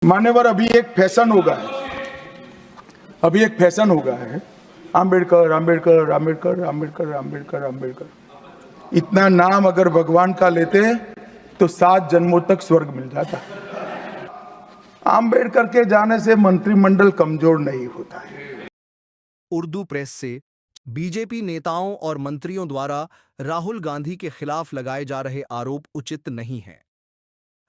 मान्यवर, अभी एक फैशन हो गया है, आम्बेडकर आम्बेडकर आम्बेडकर आम्बेडकर आम्बेडकर आम्बेडकर। इतना नाम अगर भगवान का लेते तो 7 जन्मों तक स्वर्ग मिल जाता। आम्बेडकर के जाने से मंत्रिमंडल कमजोर नहीं होता है। उर्दू प्रेस से बीजेपी नेताओं और मंत्रियों द्वारा राहुल गांधी के खिलाफ लगाए जा रहे आरोप उचित नहीं हैं।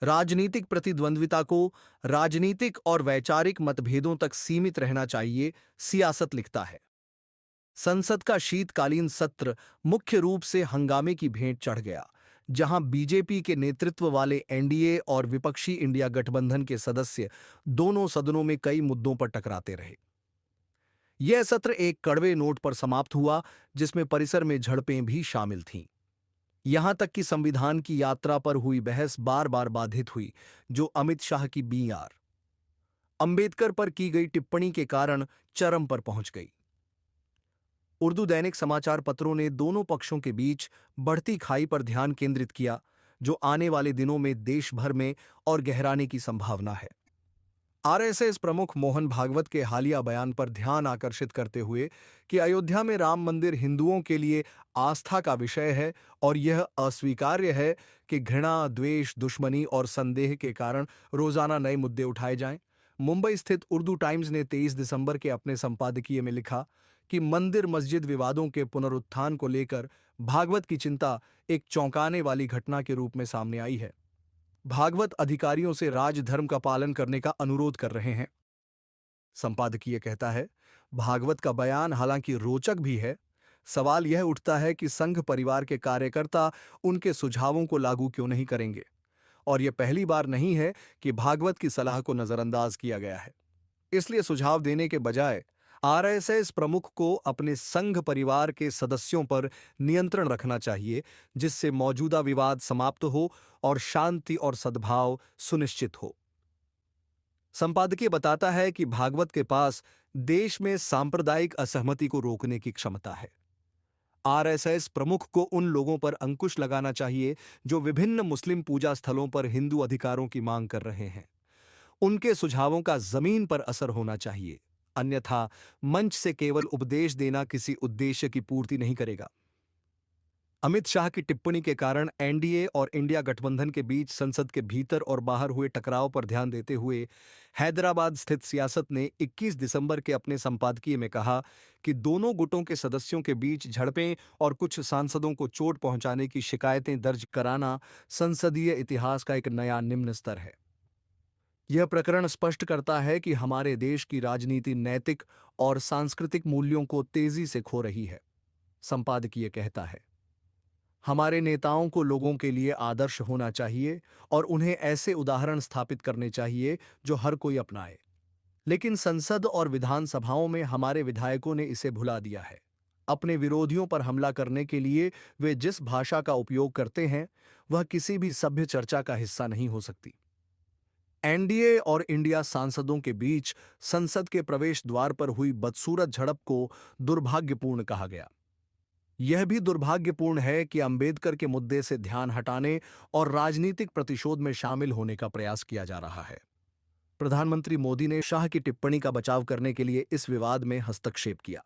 राजनीतिक प्रतिद्वंद्विता को राजनीतिक और वैचारिक मतभेदों तक सीमित रहना चाहिए, सियासत लिखता है। संसद का शीतकालीन सत्र मुख्य रूप से हंगामे की भेंट चढ़ गया, जहां बीजेपी के नेतृत्व वाले एनडीए और विपक्षी इंडिया गठबंधन के सदस्य दोनों सदनों में कई मुद्दों पर टकराते रहे। यह सत्र एक कड़वे नोट पर समाप्त हुआ, जिसमें परिसर में झड़पें भी शामिल थीं। यहां तक कि संविधान की यात्रा पर हुई बहस बार बार बाधित हुई, जो अमित शाह की बीआर अंबेडकर पर की गई टिप्पणी के कारण चरम पर पहुंच गई। उर्दू दैनिक समाचार पत्रों ने दोनों पक्षों के बीच बढ़ती खाई पर ध्यान केंद्रित किया, जो आने वाले दिनों में देश भर में और गहराने की संभावना है। आरएसएस प्रमुख मोहन भागवत के हालिया बयान पर ध्यान आकर्षित करते हुए कि अयोध्या में राम मंदिर हिंदुओं के लिए आस्था का विषय है और यह अस्वीकार्य है कि घृणा, द्वेष, दुश्मनी और संदेह के कारण रोजाना नए मुद्दे उठाए जाएं। मुंबई स्थित उर्दू टाइम्स ने 23 दिसंबर के अपने संपादकीय में लिखा कि मंदिर मस्जिद विवादों के पुनरुत्थान को लेकर भागवत की चिंता एक चौंकाने वाली घटना के रूप में सामने आई है। भागवत अधिकारियों से राजधर्म का पालन करने का अनुरोध कर रहे हैं। संपादकीय कहता है, भागवत का बयान हालांकि रोचक भी है, सवाल यह उठता है कि संघ परिवार के कार्यकर्ता उनके सुझावों को लागू क्यों नहीं करेंगे। और यह पहली बार नहीं है कि भागवत की सलाह को नजरअंदाज किया गया है। इसलिए सुझाव देने के बजाय आरएसएस प्रमुख को अपने संघ परिवार के सदस्यों पर नियंत्रण रखना चाहिए, जिससे मौजूदा विवाद समाप्त हो और शांति और सद्भाव सुनिश्चित हो। संपादकीय बताता है कि भागवत के पास देश में सांप्रदायिक असहमति को रोकने की क्षमता है। आरएसएस प्रमुख को उन लोगों पर अंकुश लगाना चाहिए जो विभिन्न मुस्लिम पूजा स्थलों पर हिंदू अधिकारों की मांग कर रहे हैं। उनके सुझावों का जमीन पर असर होना चाहिए, अन्यथा मंच से केवल उपदेश देना किसी उद्देश्य की पूर्ति नहीं करेगा। अमित शाह की टिप्पणी के कारण एनडीए और इंडिया गठबंधन के बीच संसद के भीतर और बाहर हुए टकराव पर ध्यान देते हुए हैदराबाद स्थित सियासत ने 21 दिसंबर के अपने संपादकीय में कहा कि दोनों गुटों के सदस्यों के बीच झड़पें और कुछ सांसदों को चोट पहुंचाने की शिकायतें दर्ज कराना संसदीय इतिहास का एक नया निम्न स्तर है। यह प्रकरण स्पष्ट करता है कि हमारे देश की राजनीति नैतिक और सांस्कृतिक मूल्यों को तेजी से खो रही है। संपादकीय कहता है, हमारे नेताओं को लोगों के लिए आदर्श होना चाहिए और उन्हें ऐसे उदाहरण स्थापित करने चाहिए जो हर कोई अपनाए। लेकिन संसद और विधानसभाओं में हमारे विधायकों ने इसे भुला दिया है। अपने विरोधियों पर हमला करने के लिए वे जिस भाषा का उपयोग करते हैं, वह किसी भी सभ्य चर्चा का हिस्सा नहीं हो सकती। एनडीए और इंडिया सांसदों के बीच संसद के प्रवेश द्वार पर हुई बदसूरत झड़प को दुर्भाग्यपूर्ण कहा गया। यह भी दुर्भाग्यपूर्ण है कि अंबेडकर के मुद्दे से ध्यान हटाने और राजनीतिक प्रतिशोध में शामिल होने का प्रयास किया जा रहा है। प्रधानमंत्री मोदी ने शाह की टिप्पणी का बचाव करने के लिए इस विवाद में हस्तक्षेप किया।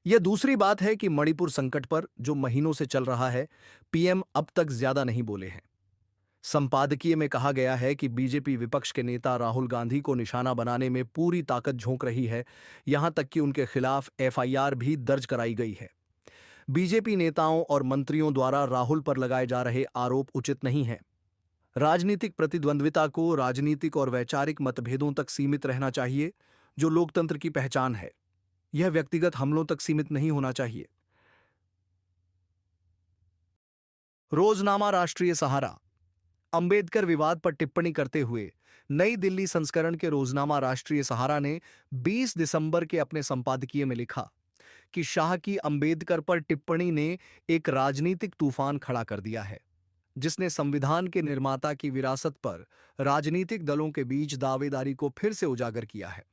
यह दूसरी बात है कि मणिपुर संकट पर, जो महीनों से चल रहा है, पीएम अब तक ज्यादा नहीं बोले हैं। संपादकीय में कहा गया है कि बीजेपी विपक्ष के नेता राहुल गांधी को निशाना बनाने में पूरी ताकत झोंक रही है, यहां तक कि उनके खिलाफ एफआईआर भी दर्ज कराई गई है। बीजेपी नेताओं और मंत्रियों द्वारा राहुल पर लगाए जा रहे आरोप उचित नहीं हैं। राजनीतिक प्रतिद्वंद्विता को राजनीतिक और वैचारिक मतभेदों तक सीमित रहना चाहिए, जो लोकतंत्र की पहचान है। यह व्यक्तिगत हमलों तक सीमित नहीं होना चाहिए। रोजनामा राष्ट्रीय सहारा। अंबेडकर विवाद पर टिप्पणी करते हुए नई दिल्ली संस्करण के रोजनामा राष्ट्रीय सहारा ने 20 दिसंबर के अपने संपादकीय में लिखा कि शाह की अंबेडकर पर टिप्पणी ने एक राजनीतिक तूफान खड़ा कर दिया है, जिसने संविधान के निर्माता की विरासत पर राजनीतिक दलों के बीच दावेदारी को फिर से उजागर किया है।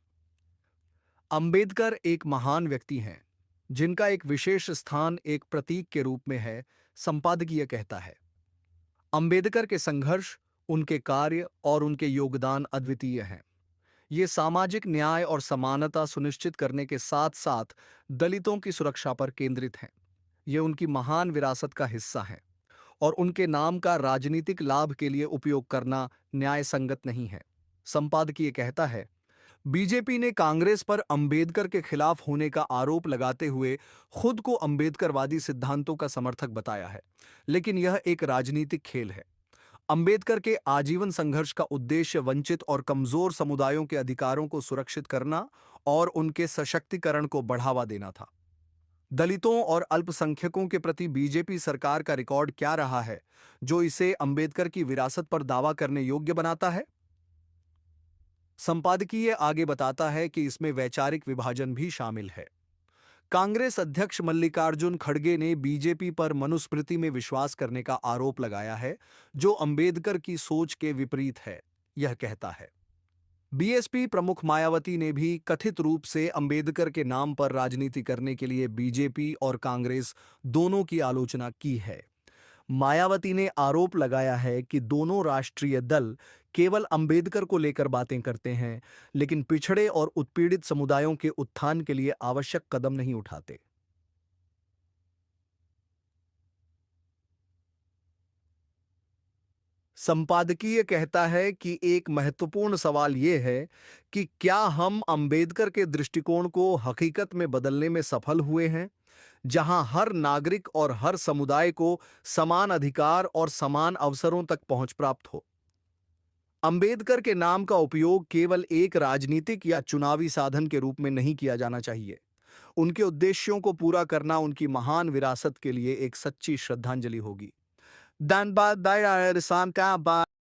अंबेडकर एक महान व्यक्ति हैं, जिनका एक विशेष स्थान एक प्रतीक के रूप में है, संपादकीय कहता है। अंबेडकर के संघर्ष, उनके कार्य और उनके योगदान अद्वितीय हैं। ये सामाजिक न्याय और समानता सुनिश्चित करने के साथ साथ दलितों की सुरक्षा पर केंद्रित हैं। ये उनकी महान विरासत का हिस्सा है और उनके नाम का राजनीतिक लाभ के लिए उपयोग करना न्याय संगत नहीं है। संपादकीय कहता है, बीजेपी ने कांग्रेस पर अंबेडकर के खिलाफ होने का आरोप लगाते हुए खुद को अंबेडकरवादी सिद्धांतों का समर्थक बताया है, लेकिन यह एक राजनीतिक खेल है। अंबेडकर के आजीवन संघर्ष का उद्देश्य वंचित और कमजोर समुदायों के अधिकारों को सुरक्षित करना और उनके सशक्तिकरण को बढ़ावा देना था। दलितों और अल्पसंख्यकों के प्रति बीजेपी सरकार का रिकॉर्ड क्या रहा है, जो इसे अंबेडकर की विरासत पर दावा करने योग्य बनाता है? संपादकीय आगे बताता है कि इसमें वैचारिक विभाजन भी शामिल है। कांग्रेस अध्यक्ष मल्लिकार्जुन खड़गे ने बीजेपी पर मनुस्मृति में विश्वास करने का आरोप लगाया है, जो अंबेडकर की सोच के विपरीत है, यह कहता है। बीएसपी प्रमुख मायावती ने भी कथित रूप से अंबेडकर के नाम पर राजनीति करने के लिए बीजेपी और कांग्रेस दोनों की आलोचना की है। मायावती ने आरोप लगाया है कि दोनों राष्ट्रीय दल केवल अंबेडकर को लेकर बातें करते हैं, लेकिन पिछड़े और उत्पीड़ित समुदायों के उत्थान के लिए आवश्यक कदम नहीं उठाते। संपादकीय कहता है कि एक महत्वपूर्ण सवाल यह है कि क्या हम अंबेडकर के दृष्टिकोण को हकीकत में बदलने में सफल हुए हैं, जहां हर नागरिक और हर समुदाय को समान अधिकार और समान अवसरों तक पहुंच प्राप्त हो। अंबेडकर के नाम का उपयोग केवल एक राजनीतिक या चुनावी साधन के रूप में नहीं किया जाना चाहिए। उनके उद्देश्यों को पूरा करना उनकी महान विरासत के लिए एक सच्ची श्रद्धांजलि होगी। धन्यवाद।